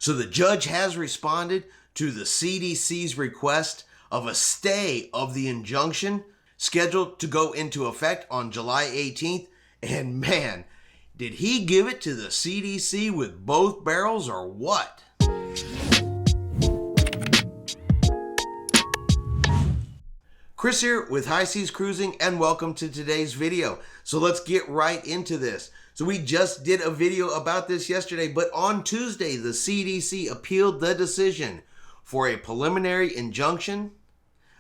So the judge has responded to the CDC's request of a stay of the injunction scheduled to go into effect on July 18th. And man, did he give it to the CDC with both barrels or what? Chris here with High Seas Cruising, and welcome to today's video. So let's get right into this. So we just did a video about this yesterday, but on Tuesday, the CDC appealed the decision for a preliminary injunction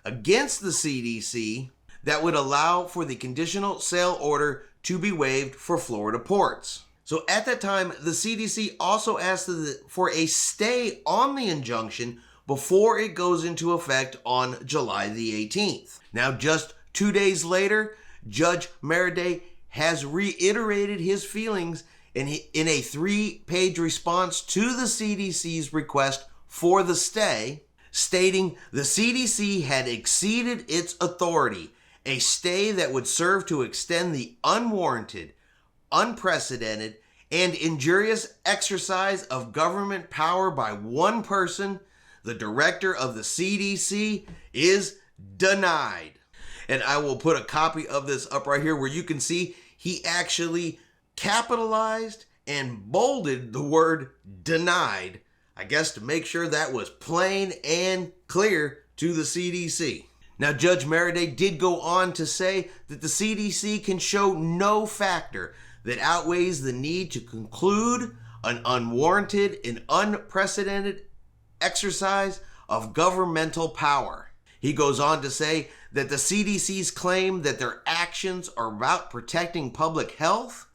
against the CDC that would allow for the conditional sale order to be waived for Florida ports. So at that time, the CDC also asked for a stay on the injunction before it goes into effect on July the 18th. Now, just 2 days later, Judge Merryday has reiterated his feelings in a 3-page response to the CDC's request for the stay, stating the CDC had exceeded its authority, a stay that would serve to extend the unwarranted, unprecedented, and injurious exercise of government power by one person, the director of the CDC, is denied. And I will put a copy of this up right here where you can see he actually capitalized and bolded the word denied, I guess to make sure that was plain and clear to the CDC. Now, Judge Merryday did go on to say that the CDC can show no factor that outweighs the need to conclude an unwarranted and unprecedented exercise of governmental power. He goes on to say that the CDC's claim that their actions are about protecting public health,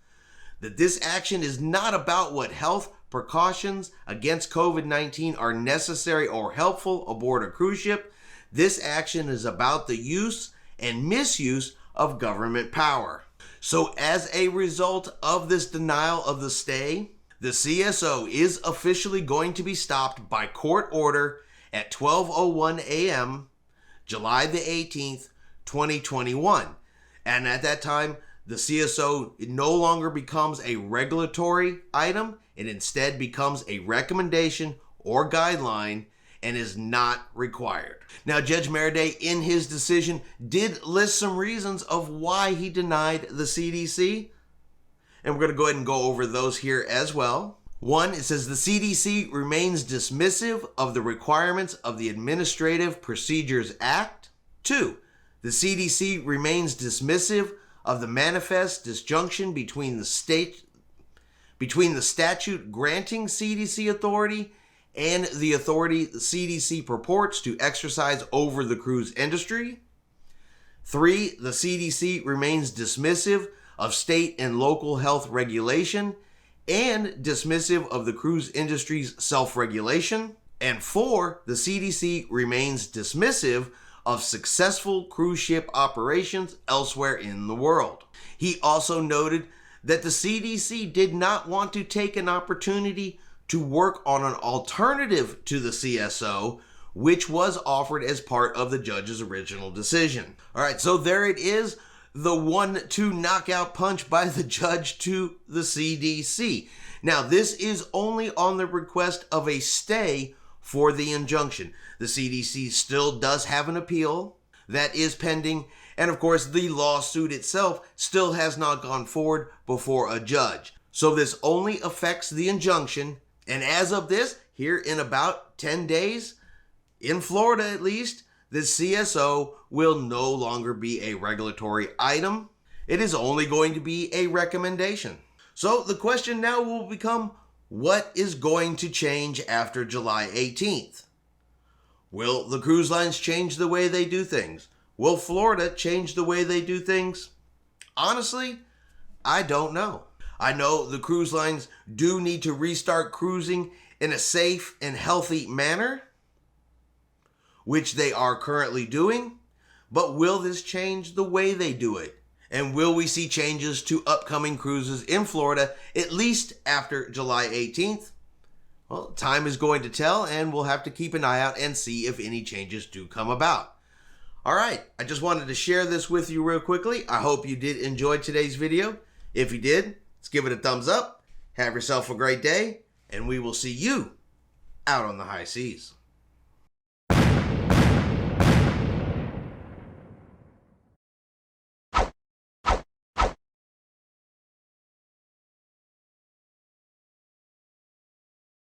that this action is not about what health precautions against COVID-19 are necessary or helpful aboard a cruise ship. This action is about the use and misuse of government power. So as a result of this denial of the stay, the CSO is officially going to be stopped by court order at 12:01 a.m., July the 18th, 2021. And at that time, the CSO no longer becomes a regulatory item. It instead becomes a recommendation or guideline and is not required. Now, Judge Merryday, in his decision, did list some reasons of why he denied the CDC. And we're going to go ahead and go over those here as well. One, it says the CDC remains dismissive of the requirements of the Administrative Procedures Act. 2, the CDC remains dismissive of the manifest disjunction between the statute granting CDC authority and the authority the CDC purports to exercise over the cruise industry. 3, the CDC remains dismissive of state and local health regulation and dismissive of the cruise industry's self-regulation. And 4, the CDC remains dismissive of successful cruise ship operations elsewhere in the world. He also noted that the CDC did not want to take an opportunity to work on an alternative to the CSO, which was offered as part of the judge's original decision. All right, so there it is. The 1-2 knockout punch by the judge to the CDC. Now, this is only on the request of a stay for the injunction. The CDC still does have an appeal that is pending, and of course, the lawsuit itself still has not gone forward before a judge. So this only affects the injunction, and as of this, here in about 10 days, in Florida at least, the CSO will no longer be a regulatory item. It is only going to be a recommendation. So the question now will become, what is going to change after July 18th? Will the cruise lines change the way they do things? Will Florida change the way they do things? Honestly, I don't know. I know the cruise lines do need to restart cruising in a safe and healthy manner, which they are currently doing, but will this change the way they do it? And will we see changes to upcoming cruises in Florida, at least after July 18th? Well, time is going to tell, and we'll have to keep an eye out and see if any changes do come about. All right, I just wanted to share this with you real quickly. I hope you did enjoy today's video. If you did, let's give it a thumbs up. Have yourself a great day, and we will see you out on the high seas.